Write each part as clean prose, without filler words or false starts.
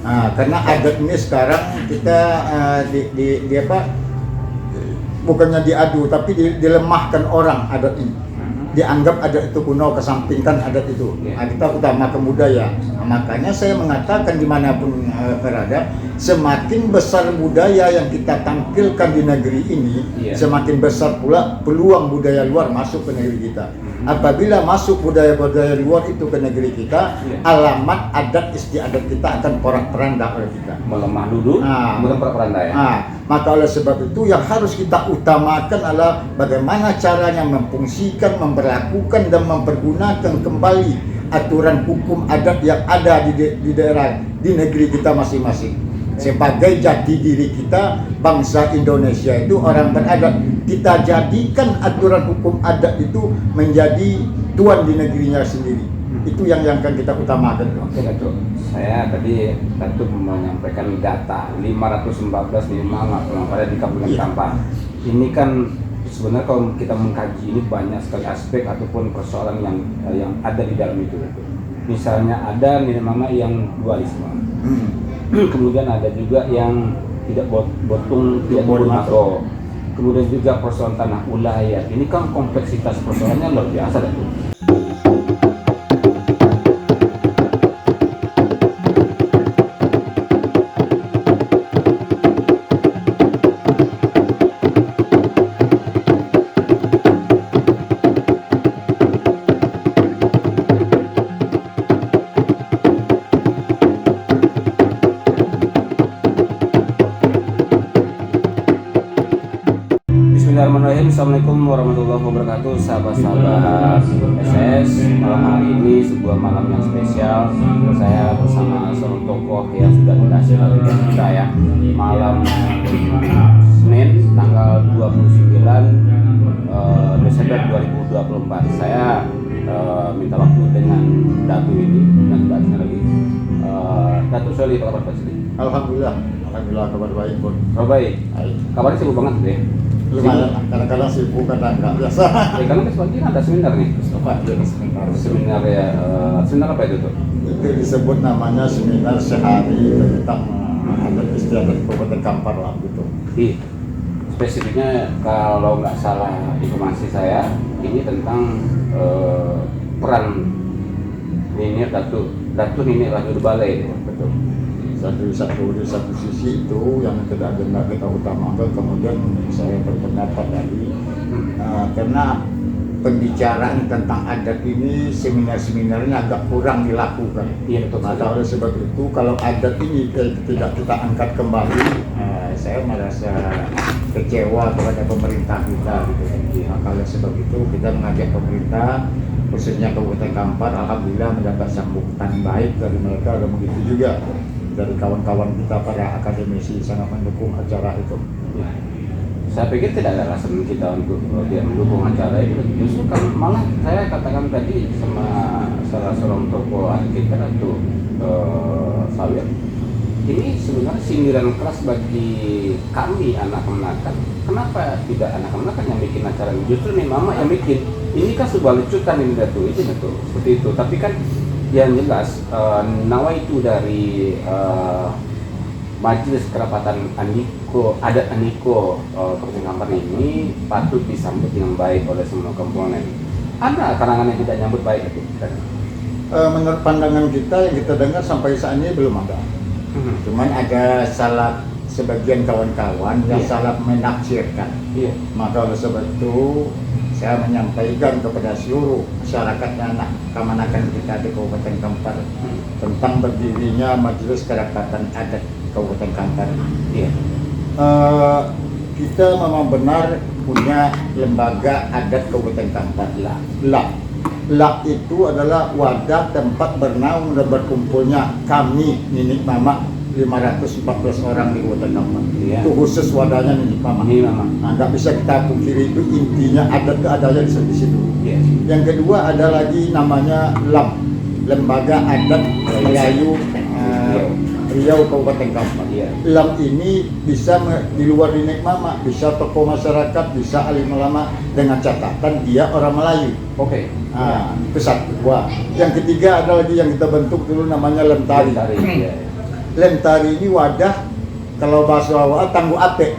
Karena adat ini sekarang kita di apa? Bukannya diadu, tapi dilemahkan orang adat ini. Dianggap adat itu kuno, kesampingkan adat itu. Kita utamakan budaya. Makanya saya mengatakan dimanapun berada, semakin besar budaya yang kita tampilkan di negeri ini, semakin besar pula peluang budaya luar masuk ke negeri kita. Apabila masuk budaya-budaya luar itu ke negeri kita, alamat adat istiadat kita akan porak-poranda oleh kita. Melemah dulu, bukan porak-poranda ya. Maka oleh sebab itu yang harus kita utamakan adalah bagaimana caranya memfungsikan, memperlakukan dan mempergunakan kembali aturan hukum adat yang ada di daerah, di negeri kita masing-masing. Sebagai jati diri kita, bangsa Indonesia itu orang beradat, kita jadikan aturan hukum adat itu menjadi tuan di negerinya sendiri. Itu yang akan kita utamakan. Oke, Datuk. Saya tadi Datuk menyampaikan data 514 minimal yang ada di Kabupaten Kampar. Ini kan sebenarnya kalau kita mengkaji ini banyak sekali aspek ataupun persoalan yang ada di dalam itu. Misalnya ada minimal yang dualisme. Kemudian ada juga yang tidak botung, tidak makro. Kemudian juga persoalan tanah ulayat. Ini kan kompleksitas persoalannya luar biasa, Datuk. Bismillahirrahmanirrahim. Assalamualaikum warahmatullahi wabarakatuh. Sahabat-sahabat SS, malam hari ini sebuah malam yang spesial. Saya bersama seorang tokoh yang sudah dikasih oleh kita ya. Malam Senin tanggal 29 Desember 2024. Saya minta waktu dengan Datu ini dan Datu lagi. Datu Soli, apa kabar Pak Soli? Alhamdulillah kabar baik pun. Oh baik. Kabarnya sibuk banget deh. Lumayan, kadang-kadang sibuk, kadang enggak biasa. Karena sebagian ada seminar nih. Seminar ya, seminar apa itu tuh? Itu disebut namanya seminar sehari tentang adat istiadat Kabupaten Kampar lah gitu. Spesifiknya kalau nggak salah informasi saya, ini tentang peran Nini Datu Nini Rajo Balai. Betul. Di satu sisi itu yang tidak kita utamakan, kemudian saya berpendapat tadi karena pembicaraan tentang adat ini seminar-seminarnya agak kurang dilakukan. Iya, betul. Maka oleh sebab itu kalau adat ini tidak kita angkat kembali, saya merasa kecewa kepada pemerintah kita gitu. Maka oleh sebab itu kita mengajak pemerintah, khususnya Kabupaten Kampar, alhamdulillah mendapat sambutan baik dari mereka, dan begitu juga dari kawan-kawan kita para akademisi sangat mendukung acara itu. Ya. Saya pikir tidak ada alasan kita untuk dia mendukung acara itu. Justru kan malah saya katakan tadi sama salah seorang tokoh arsitektur itu Sawir. Ini sebenarnya sindiran keras bagi kami anak-anakan. Kenapa tidak anak-anakan yang bikin acara ini? Justru nih mama yang bikin. Ini kan sebuah lecutan ini Datu, itu betul seperti itu. Tapi kan yang jelas nawaitu dari Majelis Kerapatan Andiko, adat Andiko Kabupaten Kampar ini patut disambut dengan baik oleh semua komponen. Ada kalangan yang tidak nyambut baik itu? Menurut pandangan kita yang kita dengar sampai saat ini belum ada. Cuman ada salah sebagian kawan-kawan yang salah menafsirkan. Maka oleh sebab itu saya menyampaikan kepada seluruh masyarakat anak kemanakan kita di Kabupaten Kampar tentang berdirinya Majelis Kerapatan Adat Kabupaten Kampar. Kita memang benar punya lembaga adat Kabupaten Kampar. LAK itu adalah wadah tempat bernaung dan berkumpulnya kami Ninik Mama 514 orang di Kabupaten Kampar. Itu khusus wadahnya Ninik Mama. Nggak bisa kita pungkiri, itu intinya adat itu adanya di situ. Yang kedua ada lagi namanya LAM, Lembaga Adat Melayu Riau Kabupaten Kampar. LAM ini bisa di luar Ninik Mama, bisa tokoh masyarakat, bisa alim ulama, dengan catatan dia orang Melayu. Itu satu. Yang ketiga ada lagi yang kita bentuk dulu namanya Lentari. Lentari ini wadah, kalau bahasa Jawa tangguh apik.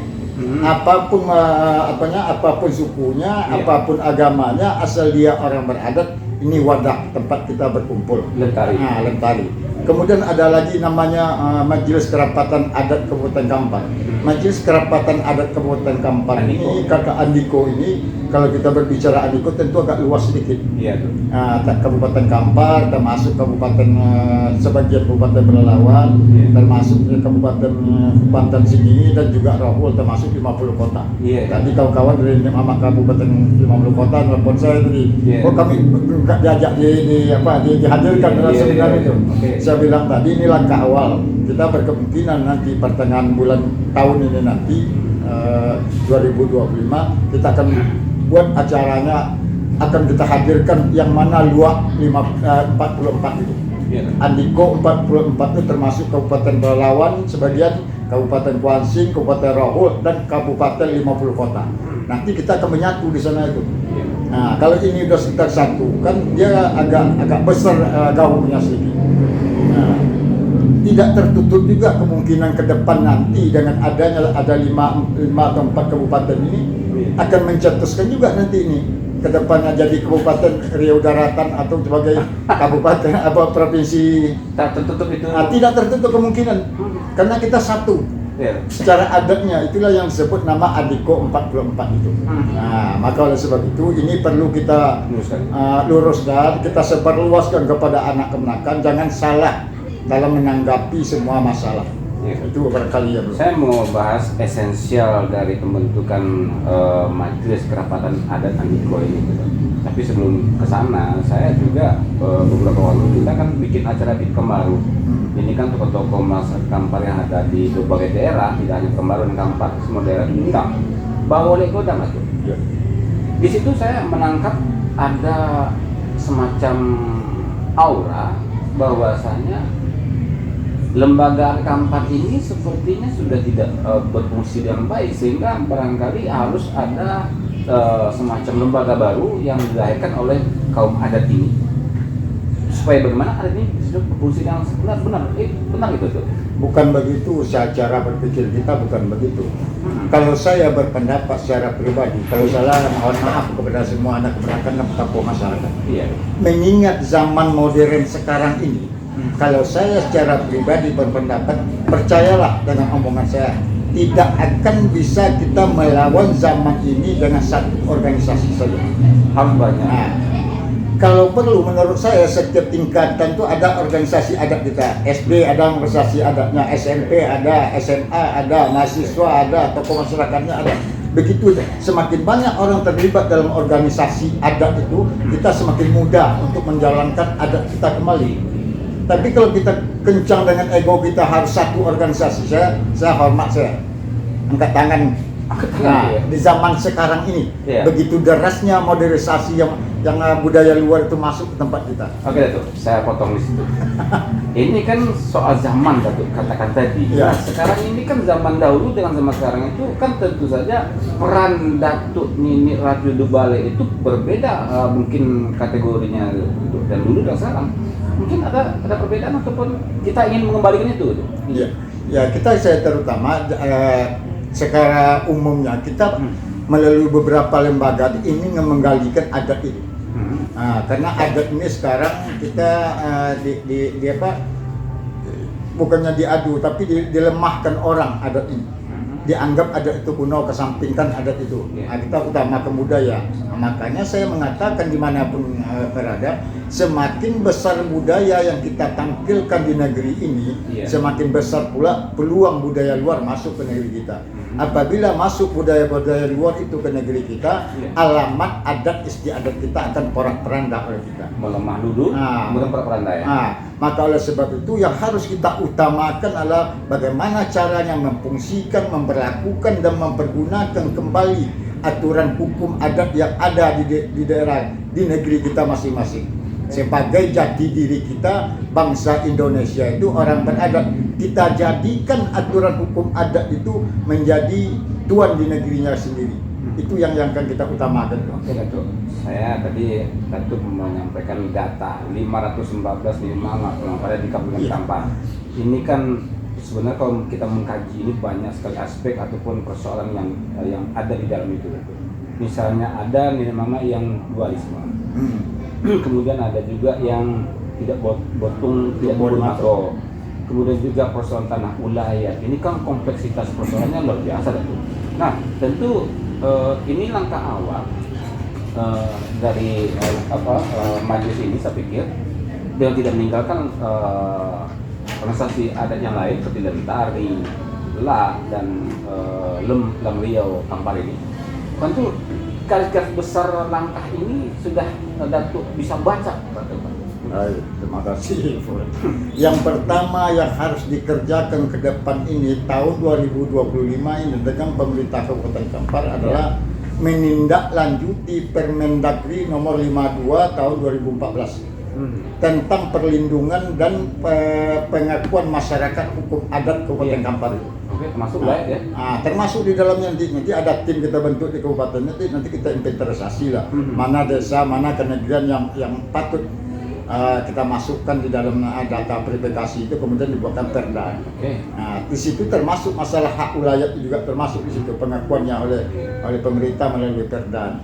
Apapun apapun sukunya, Iya. apapun agamanya, asal dia orang beradat, ini wadah tempat kita berkumpul. Lentari. Nah, Lentari. Kemudian ada lagi namanya Majelis Kerapatan Adat Kabupaten Kampar. Majelis Kerapatan Adat Kabupaten Kampar ini, kakak Andiko ini, kalau kita berbicara Andiko tentu agak luas sedikit. Iya tuh. Kabupaten Kampar, termasuk kabupaten sebagian kabupaten Pelalawan, Iya. termasuk Kabupaten Banten sini, dan juga Rohul termasuk 50 kota. Iya. Tadi kawan-kawan dari Mama Kabupaten 50 kota nelfon saya tadi, Iya. oh kami nggak diajak dihadirkan dalam Iya, seminar iya, itu. oke. Saya bilang tadi ini langkah awal. Kita berkemungkinan nanti pertengahan bulan tahun ini nanti 2025 kita akan buat acaranya, akan kita hadirkan yang mana luak 44 itu. Iya. Andiko 44 itu termasuk Kabupaten Pelalawan sebagian, Kabupaten Kuansing, Kabupaten Rohul, dan Kabupaten 50 kota. Nanti kita akan menyatu di sana itu. Iya. Nah, kalau ini sudah kita satu, kan dia agak besar gaungnya sedikit. Nah, tidak tertutup juga kemungkinan ke depan nanti dengan adanya ada 5 atau 4 kabupaten ini akan mencetuskan juga nanti ini ke depannya jadi Kabupaten Riau Daratan atau sebagai kabupaten provinsi. Tak tertutup itu. Tidak tertutup kemungkinan karena kita satu. Iya. Secara adatnya itulah yang disebut nama Andiko 44 itu. Nah, maka oleh sebab itu ini perlu kita luruskan, kita sebarluaskan kepada anak kemenakan, jangan salah dalam menanggapi semua masalah. Iya. Itu barangkali ya, Bro. Saya mau bahas esensial dari pembentukan Majelis Kerapatan Adat Andiko ini. Gitu. Tapi sebelum ke sana, saya juga beberapa waktu kita kan bikin acara di Kemaru. Ini kan tokoh-tokoh masyarakat Kampar yang ada di berbagai daerah, tidak hanya Kemaru dan Kampar, semua daerah diundang. Bawa oleh Godam itu. Ya. Di situ saya menangkap ada semacam aura bahwasanya lembaga Kampar ini sepertinya sudah tidak berfungsi dengan baik, sehingga barangkali harus ada semacam lembaga baru yang dilahirkan oleh kaum adat ini supaya bagaimana adat ini bisa berfungsi dengan benar itu tuh. Bukan begitu, cara berpikir kita bukan begitu. Kalau saya berpendapat secara pribadi, kalau salah mohon maaf kepada semua anak kemenakan dan tokoh masyarakat. Iya. Mengingat zaman modern sekarang ini, kalau saya secara pribadi berpendapat, percayalah dengan omongan saya, tidak akan bisa kita melawan zaman ini dengan satu organisasi saja. Harus banyak. Nah, kalau perlu menurut saya setiap tingkatan itu ada organisasi adat kita. SD ada organisasi adatnya, SMP ada, SMA ada, mahasiswa ada, tokoh masyarakatnya ada. Begitu, semakin banyak orang terlibat dalam organisasi adat itu, kita semakin mudah untuk menjalankan adat kita kembali. Tapi kalau kita kencang dengan ego kita harus satu organisasi, saya hormat, saya angkat tangan. Nah, di zaman sekarang ini, begitu derasnya modernisasi yang budaya luar itu masuk ke tempat kita. Oke, Datuk, saya potong di situ. Ini kan soal zaman, Datuk, katakan tadi. Ya. Nah, sekarang ini kan zaman dahulu dengan zaman sekarang itu kan tentu saja peran Datuk Nini Ratu Dubale itu berbeda, mungkin kategorinya gitu. Dan dulu dan sekarang mungkin ada perbedaan ataupun kita ingin mengembalikan itu. Iya, ya saya terutama secara umumnya kita melalui beberapa lembaga ini menggalikan adat itu. Karena adat ini sekarang kita bukannya diadu tapi dilemahkan orang adat ini. Dianggap adat itu kuno, kesampingkan adat itu. Kita utamakan budaya. Makanya saya mengatakan dimanapun berada, semakin besar budaya yang kita tampilkan di negeri ini, semakin besar pula peluang budaya luar masuk ke negeri kita. Apabila masuk budaya-budaya luar itu ke negeri kita, alamat adat istiadat kita akan porak-poranda oleh kita. Melemah dulu, kemudian porak-poranda ya. Maka oleh sebab itu yang harus kita utamakan adalah bagaimana caranya memfungsikan, memperlakukan dan mempergunakan kembali aturan hukum adat yang ada di daerah, di negeri kita masing-masing. Sebagai jati diri kita, bangsa Indonesia itu orang beradat, kita jadikan aturan hukum adat itu menjadi tuan di negerinya sendiri. Itu yang akan kita utamakan. Oke, Datuk. Saya tadi Datuk menyampaikan data 514 imam yang ada di Kabupaten Kampar. Ini kan sebenarnya kalau kita mengkaji ini banyak sekali aspek ataupun persoalan yang ada di dalam itu. Misalnya ada nilai mama yang dualisme, kemudian ada juga yang tidak botung, tidak makro, kemudian juga persoalan tanah ulayat. Ini kan kompleksitas persoalannya luar biasa tentu. Nah tentu ini langkah awal dari majelis ini, saya pikir dengan tidak meninggalkan organisasi adat yang lain seperti Lentari, La dan Lam Riau Kampar ini. Tentu garis-garis besar langkah ini sudah Datuk bisa baca. Baik, terima kasih. Yang pertama yang harus dikerjakan ke depan ini tahun 2025 ini dengan pemerintah Kabupaten Kampar adalah menindaklanjuti Permendagri nomor 52 tahun 2014 tentang perlindungan dan pengakuan masyarakat hukum adat Kabupaten Kampar. Oke, termasuk ya? Termasuk di dalamnya nanti ada tim kita bentuk di kabupaten nanti kita inventarisasi lah mana desa, mana kenegarian yang patut kita masukkan di dalam data verifikasi itu, kemudian dibuatkan perda. Nah, di situ termasuk masalah hak ulayat juga termasuk di situ pengakuannya oleh pemerintah melalui perda.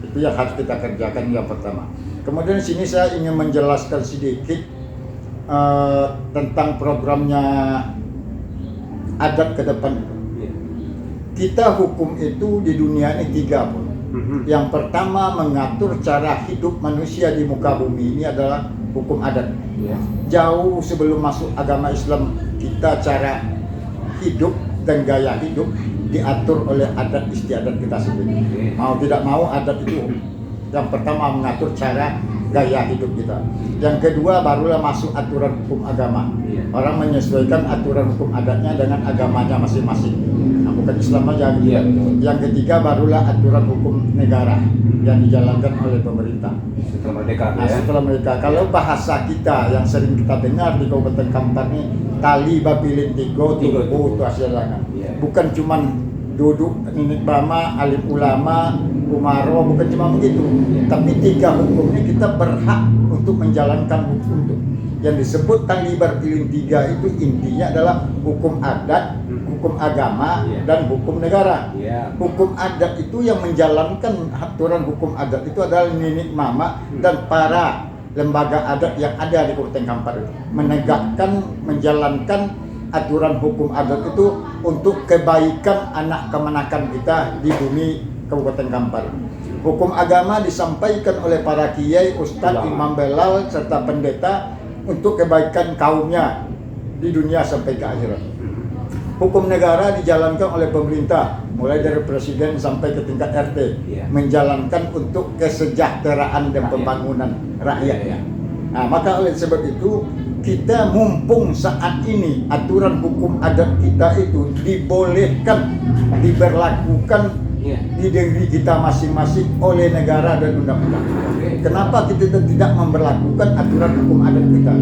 Itu yang harus kita kerjakan yang pertama. Kemudian di sini saya ingin menjelaskan sedikit tentang programnya adat ke depan. Kita hukum itu di dunia ini 3 pun. Yang pertama mengatur cara hidup manusia di muka bumi ini adalah hukum adat. Jauh sebelum masuk agama Islam, kita cara hidup dan gaya hidup diatur oleh adat istiadat kita sendiri. Mau tidak mau adat itu yang pertama mengatur cara gaya hidup kita. Yang kedua barulah masuk aturan hukum agama. Orang menyesuaikan aturan hukum adatnya dengan agamanya masing-masing. Nah, bukan Islam aja gitu. Yang ketiga barulah aturan hukum negara yang dijalankan oleh pemerintah. Setelah merdeka. Setelah merdeka. Kalau bahasa kita yang sering kita dengar di Kabupaten Kampar ini, tali babilin tigo tubuh itu hasilnya. Bukan cuman duduk ninik bama, alim ulama, umaro, bukan cuma begitu. Tapi 3 hukum ini kita berhak untuk menjalankan hukum itu. Yang disebut tali babilin 3 itu intinya adalah hukum adat, hukum agama, dan hukum negara. Hukum adat itu yang menjalankan aturan hukum adat itu adalah ninik mama dan para lembaga adat yang ada di Kabupaten Kampar itu. Menegakkan, menjalankan aturan hukum adat itu untuk kebaikan anak kemenakan kita di bumi Kabupaten Kampar. Hukum agama disampaikan oleh para kiai, ustadz, imam belal, serta pendeta untuk kebaikan kaumnya di dunia sampai ke akhirat. Hukum negara dijalankan oleh pemerintah, mulai dari presiden sampai ke tingkat RT, menjalankan untuk kesejahteraan dan pembangunan rakyatnya. Nah, maka oleh sebab itu kita mumpung saat ini aturan hukum adat kita itu dibolehkan, diberlakukan di negeri kita masing-masing oleh negara dan undang-undang. Kenapa kita tidak memberlakukan aturan hukum adat kita?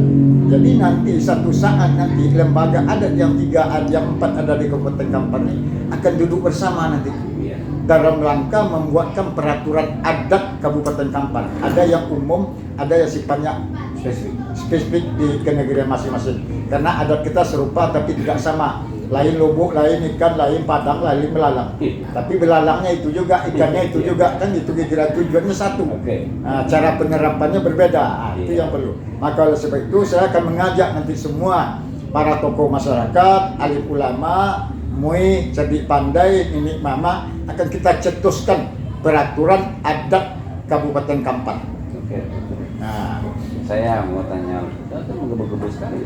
Jadi nanti satu saat nanti lembaga adat yang 3, yang 4 ada di Kabupaten Kampar ini akan duduk bersama nanti dalam rangka membuatkan peraturan adat Kabupaten Kampar. Ada yang umum, ada yang sifatnya spesifik di kenegarian masing-masing. Karena adat kita serupa tapi tidak sama. Lain lubuk, lain ikan, lain padang, lain belalang. Tapi belalangnya itu juga, ikannya itu juga, kan itu kira tujuannya satu. Nah, cara penerapannya berbeda. Nah, itu yang perlu. Maka oleh sebab itu saya akan mengajak nanti semua para tokoh masyarakat, alim ulama, MUI, cerdik pandai, ninik mama akan kita cetuskan peraturan adat Kabupaten Kampar. Nah, saya mau tanya, saya menggebu-gebu sekali,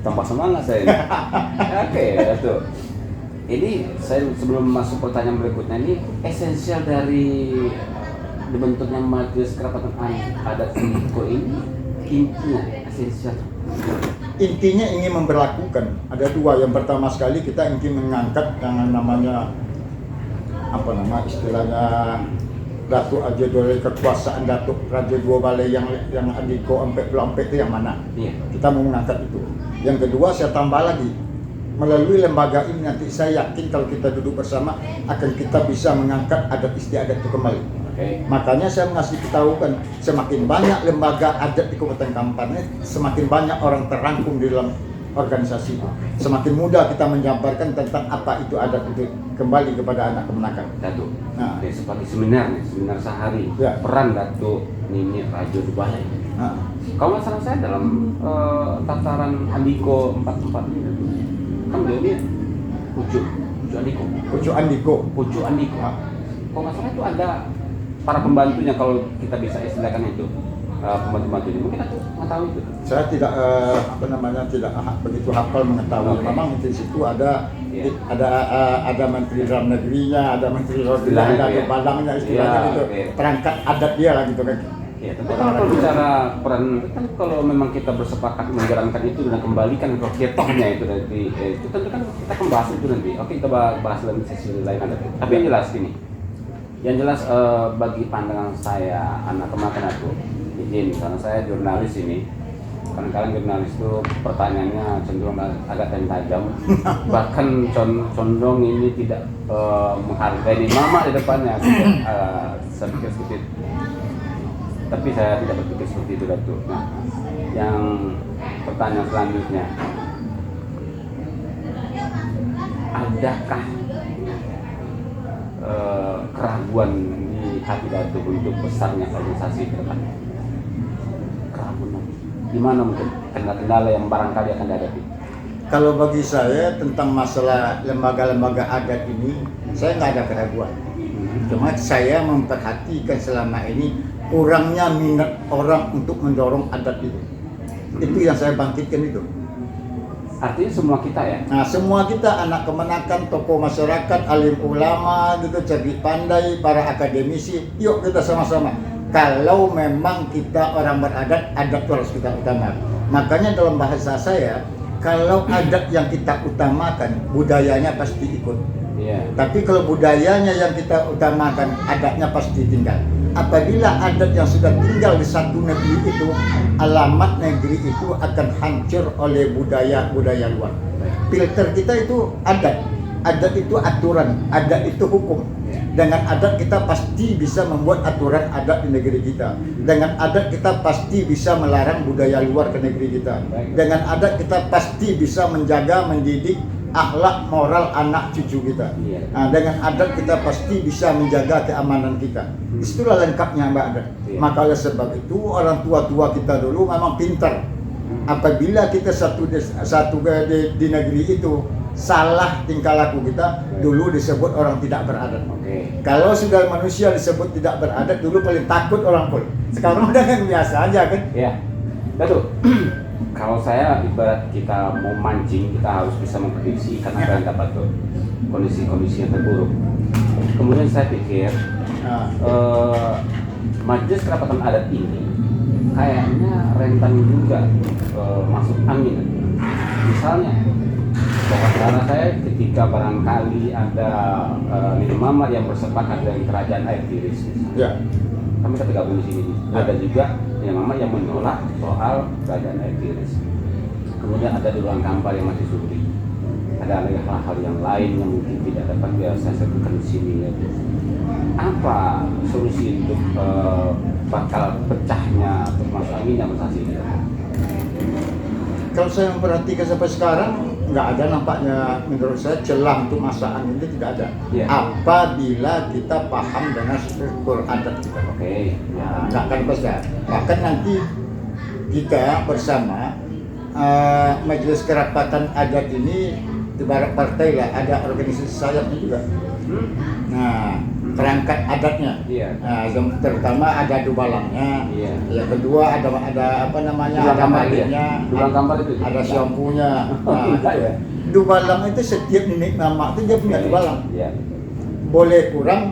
tambah semangat saya. Datuk. Ini saya sebelum masuk pertanyaan berikutnya ini esensial dari dibentuknya Majelis Kerapatan Adat Sindiko ini intinya esensial. Intinya ingin memberlakukan. Ada 2. Yang pertama sekali kita ingin mengangkat yang namanya istilahnya Datuk Aja Dole, kekuasaan Datuk Raja Dua Balai yang Adiko Ampek itu yang mana? Kita mau mengangkat itu. Yang kedua saya tambah lagi, melalui lembaga ini nanti saya yakin kalau kita duduk bersama akan kita bisa mengangkat adat istiadat itu kembali. Makanya saya ngasih ketahukan semakin banyak lembaga adat di Kabupaten Kampar ini, semakin banyak orang terangkum di dalam organisasi itu. Semakin mudah kita menjabarkan tentang apa itu adat itu kembali kepada anak kemenakan. Datuk, Nah. oke, seperti seminar nih, seminar sehari, Ya. peran Datuk Nini Rajo di Balai. Nah, Kalau nggak salah saya dalam tataran Andiko 44 ini, Datuk, kan beliau pucuk Andiko, Pucuk Andiko. pucuk Andiko. Kalau nggak salah itu ada para pembantunya, kalau kita bisa istilahkan itu pembantu-pembantunya. Mungkin aku nggak tahu itu. Saya tidak tidak begitu hafal mengetahui. Oke. Memang di situ ada Iya. ada menteri dalam negerinya, ada menteri luar negeri, Istilahnya, ada iya. kepalangnya istilahnya Iya, gitu. oke. Perangkat adat dia lah gitu kan. Ya, tentu kalau bicara peran, kan kalau memang kita bersepakat menjalankan itu dan kembalikan ke ketohnya itu nanti, itu tentu kan kita akan bahas itu nanti. Oke, kita bahas dalam sesi lain ada. Tapi yang jelas gini, yang jelas bagi pandangan saya anak kemakan aku, izin karena saya jurnalis ini. Kadang-kadang jurnalis itu pertanyaannya cenderung agak tajam, bahkan condong ini tidak menghargai mama di depannya. Saya pikir seperti itu. Tapi saya tidak berpikir seperti itu, Datuk. Nah, yang pertanyaan selanjutnya, adakah keraguan di hati Datuk untuk besarnya organisasi ke depan? Keraguan di mana mungkin kendala-kendala yang barangkali akan dihadapi? Kalau bagi saya tentang masalah lembaga-lembaga adat ini, saya nggak ada keraguan. Cuma saya memperhatikan selama ini kurangnya minat orang untuk mendorong adat itu. Itu yang saya bangkitkan itu. Artinya semua kita ya? Nah, semua kita anak kemenakan, tokoh masyarakat, alim ulama, gitu, cerdik pandai, para akademisi, yuk kita sama-sama. Kalau memang kita orang beradat, adat itu harus kita utamakan. Makanya dalam bahasa saya, kalau adat yang kita utamakan, budayanya pasti ikut. Iya. Tapi kalau budayanya yang kita utamakan, adatnya pasti tinggal. Apabila adat yang sudah tinggal di satu negeri itu, alamat negeri itu akan hancur oleh budaya-budaya luar. Filter kita itu adat. Adat itu aturan, adat itu hukum. Dengan adat kita pasti bisa membuat aturan adat di negeri kita. Dengan adat kita pasti bisa melarang budaya luar ke negeri kita. Dengan adat kita pasti bisa menjaga, mendidik akhlak moral anak cucu kita. Nah, dengan adat kita pasti bisa menjaga keamanan kita. Itulah lengkapnya Mbak Adat. Maka oleh sebab itu orang tua-tua kita dulu memang pintar. Apabila kita di negeri itu salah tingkah laku kita, dulu disebut orang tidak beradat. Kalau sudah manusia disebut tidak beradat, dulu paling takut orang pun. Sekarang udah kan biasa aja kan? Iya. Datuk, kalau saya ibarat kita mau mancing, kita harus bisa memprediksi karena apa yang dapat tuh kondisi-kondisi yang terburuk. Kemudian saya pikir Majelis Kerapatan Adat ini kayaknya rentan juga masuk angin. Misalnya, karena saya ketika barangkali ada Nini Mama yang bersepakat dengan kerajaan air tiris, Ya. kami kita gabung di sini. Ada juga Nini Mama yang menolak soal kerajaan air tiris. Kemudian ada di ruang kampar yang masih suri. Ada lagi hal-hal yang lain yang mungkin tidak dapat saya sebutkan di sini. Apa solusi untuk bakal pecahnya atau masuk anginnya organisasi ini? Kalau saya memperhatikan sampai sekarang, nggak ada nampaknya menurut saya celah untuk masa angin itu tidak ada. Ya. Apabila kita paham dengan struktur adat kita. Oke. Nah, nggak akan besar. Bahkan nanti kita bersama Majelis Kerapatan Adat ini ibarat partai lah, ada organisasi sayapnya juga. Nah, perangkat adatnya. Iya. Nah, terutama ada dubalangnya. Iya. Yang kedua ada apa namanya? Dubalang Ada kampar maliknya. Dubalang kampar itu? Ada syampunya. Nah, Enggak ya? dubalang itu setiap nenek mama itu dia punya dubalang. Iya. Boleh kurang,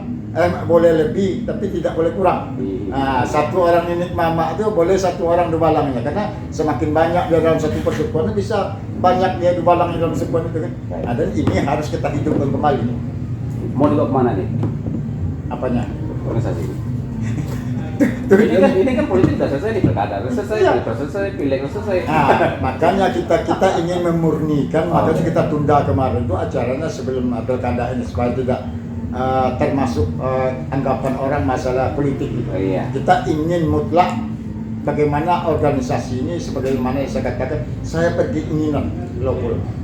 boleh lebih, tapi tidak boleh kurang. Iya. Nah, satu orang nenek mama itu boleh satu orang dubalangnya, karena semakin banyak dia dalam satu persekutuan bisa banyak dia dubalangnya dalam persekutuan itu kan. Nah, dan ini harus kita hidupkan kembali. Mau dibawa kemana nih? Apanya? Organisasi ini kan politik sudah selesai, di pilkada sudah selesai, Iya. pilpres selesai, pileg sudah selesai. Nah, makanya kita ingin memurnikan, makanya kita tunda kemarin itu acaranya sebelum pilkada ini supaya tidak termasuk anggapan orang masalah politik. Oh, iya. Kita ingin mutlak bagaimana organisasi ini, sebagaimana yang saya katakan, saya berkeinginan loh,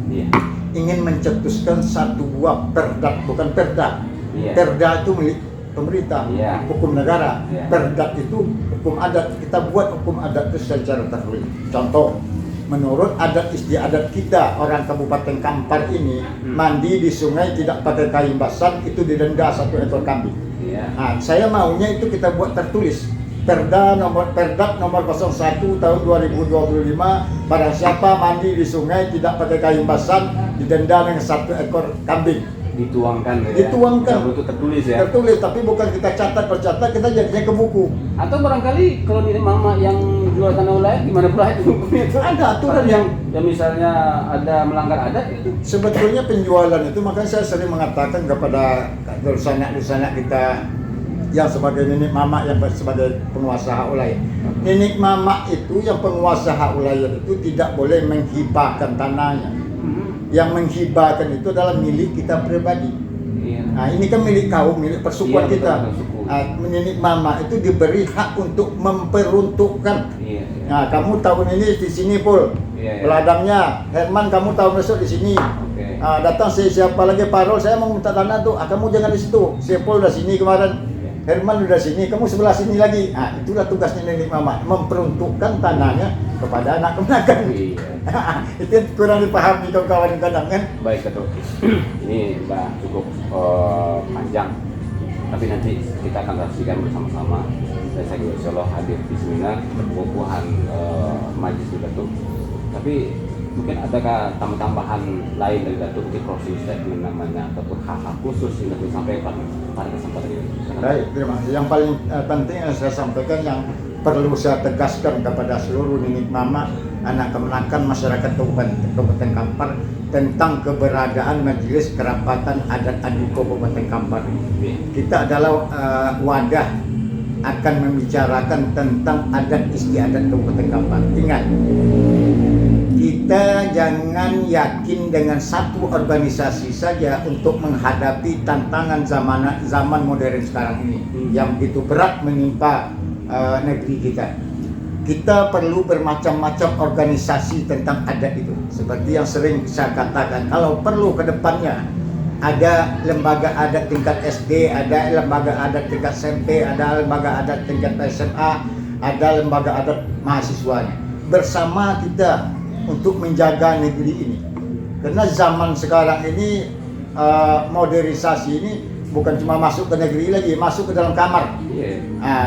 Iya. ingin mencetuskan satu buah perda, bukan perda. Iya. Perda itu milik pemerintah, Iya. hukum negara. Iya. Perda itu hukum adat. Kita buat hukum adat itu secara tertulis. Contoh, menurut adat istiadat kita, orang Kabupaten Kampar ini mandi di sungai tidak pakai kain basah itu didenda 1 ekor kambing. Iya. Nah, saya maunya itu kita buat tertulis. Perda nomor 01 tahun 2025, barang siapa mandi di sungai tidak pakai kain basah didenda dengan 1 ekor kambing. Dituangkan ya. Dituangkan. Dalam bentuk tertulis ya. Tertulis, tapi bukan kita catat percatat, kita jadinya ke buku. Atau barangkali kalau ini mama yang jual tanah wilayah gimana pula itu hukumnya itu? Ada aturan yang misalnya ada melanggar adat itu. Sebetulnya penjualan itu, makanya saya sering mengatakan kepada dulsanak kita yang sebagai nenek mama, yang sebagai penguasa hak wilayah. Nenek mama itu yang penguasa hak wilayah itu tidak boleh menghibahkan tanahnya. Yang menghibahkan itu adalah milik kita pribadi. Iya. Nah, ini kan milik kaum, milik persukuan Iya, kita. betul, suku. Nah, nenek mama itu diberi hak untuk memperuntukkan. Iya, iya. Nah, kamu tahun ini di sini, Pul. Iya, iya. Peladangnya, Herman, kamu tahun besok di sini. Oke. Datang siapa lagi Parol, saya mau minta tanah tuh. Kamu jangan di situ. Sepul udah sini kemarin. Herman udah sini, kamu sebelah sini lagi. Itulah tugasnya nenek mama, memperuntukkan tanahnya kepada anak keponakan. Iya. Itu yang kurang dipahami kawan-kawan kadang kan. Baik Ketua. Ini Mbak cukup panjang. Tapi nanti kita akan saksikan bersama-sama. Dan saya juga insya Allah hadir di seminar perbubuhan Majelis di Datuk. Tapi mungkin adakah tambahan lain dari Datuk, mungkin closing statement namanya ataupun hal-hal khusus yang Datuk sampaikan pada kesempatan ini? Baik, terima kasih. Yang paling penting yang saya sampaikan, yang perlu saya tegaskan kepada seluruh nenek mama, anak kemenakan masyarakat Kabupaten Kampar tentang keberadaan Majelis Kerapatan Adat Aduko Kabupaten Kampar. Kita adalah wadah akan membicarakan tentang adat istiadat Kabupaten Kampar. Ingat, kita jangan yakin dengan satu organisasi saja untuk menghadapi tantangan zaman modern sekarang ini yang begitu berat menimpa negeri kita. Kita perlu bermacam-macam organisasi tentang adat itu. Seperti yang sering saya katakan, kalau perlu ke depannya ada lembaga adat tingkat SD, ada lembaga adat tingkat SMP, ada lembaga adat tingkat SMA, ada lembaga adat mahasiswanya. Bersama kita untuk menjaga negeri ini. Karena zaman sekarang ini modernisasi ini bukan cuma masuk ke negeri lagi, masuk ke dalam kamar.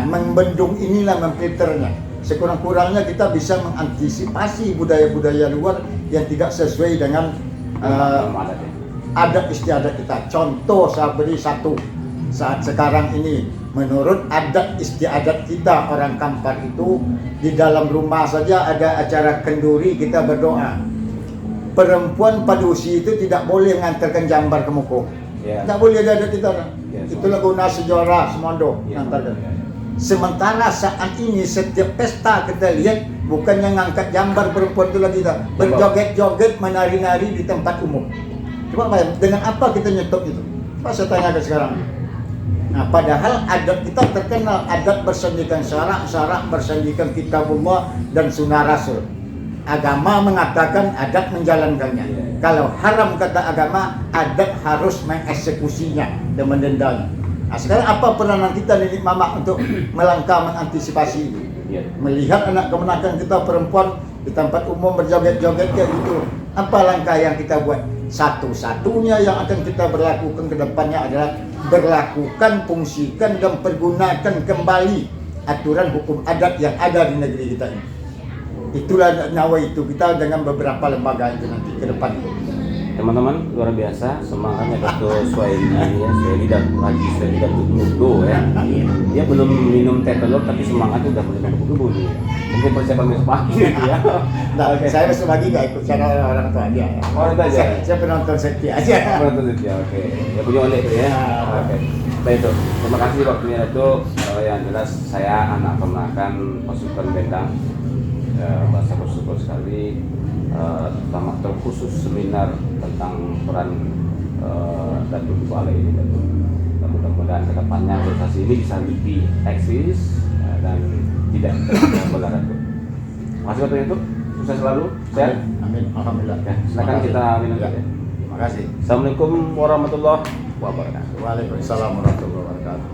Membendung inilah, memfilternya. Sekurang-kurangnya kita bisa mengantisipasi budaya-budaya luar yang tidak sesuai dengan adat istiadat kita. Contoh saya beri satu, saat sekarang ini menurut adat istiadat kita orang Kampar itu, di dalam rumah saja ada acara kenduri kita berdoa. Perempuan padusi itu tidak boleh mengantarkan jambar ke muka. Tidak boleh ada adat kita. Itulah guna sejarah Semondo mengantarkan. Sementara saat ini setiap pesta kita lihat bukannya ngangkat jambar perempuan itu lagi, berjoget-joget, menari-nari di tempat umum. Coba bayang, dengan apa kita nyetok itu? Pak saya tanyakan sekarang. Nah, padahal adat kita terkenal, adat bersandikan syarak bersandikan kitabullah dan sunnah rasul. Agama mengatakan, adat menjalankannya. Kalau haram kata agama, adat harus mengeksekusinya dan mendendanya. Nah, sekarang apa peranan kita nenek mama untuk melangkah mengantisipasi itu? Melihat anak kemenakan kita perempuan di tempat umum berjoget-joget kayak gitu. Apa langkah yang kita buat? Satu-satunya yang akan kita berlakukan ke depannya adalah berlakukan, fungsikan dan pergunakan kembali aturan hukum adat yang ada di negeri kita ini. Itulah nyawa itu kita dengan beberapa lembaga itu nanti ke depan. Teman-teman, luar biasa semangatnya Dato' Suhaili ya, Suhaili dan Haji Suhaili dan Nudo ya. Dia belum minum teh telur tapi semangatnya udah mulai kebun ya. Mungkin persiapan besok pagi ya. Nah, saya besok pagi nggak ikut cara orang tua aja. Oh, itu aja. Saya penonton setia aja. Penonton setia, oke. Ya punya oleh itu ya. Oke. Baik itu. Terima kasih waktunya itu. Yang jelas saya anak kemenakan pasukan Bendang. Bahasa bersyukur sekali. Terutama terkhusus seminar tentang peran Datuk Balai ini, Datuk. Mudah-mudahan kedepannya organisasi ini bisa lebih eksis dan tidak terkena wabarakatuh. Makasih waktu itu, sukses selalu, sehat. Amin. Alhamdulillah. Ya, silakan Makasih. kita minum Ya. ya. Terima kasih. Assalamualaikum warahmatullahi wabarakatuh. Waalaikumsalam warahmatullahi wabarakatuh.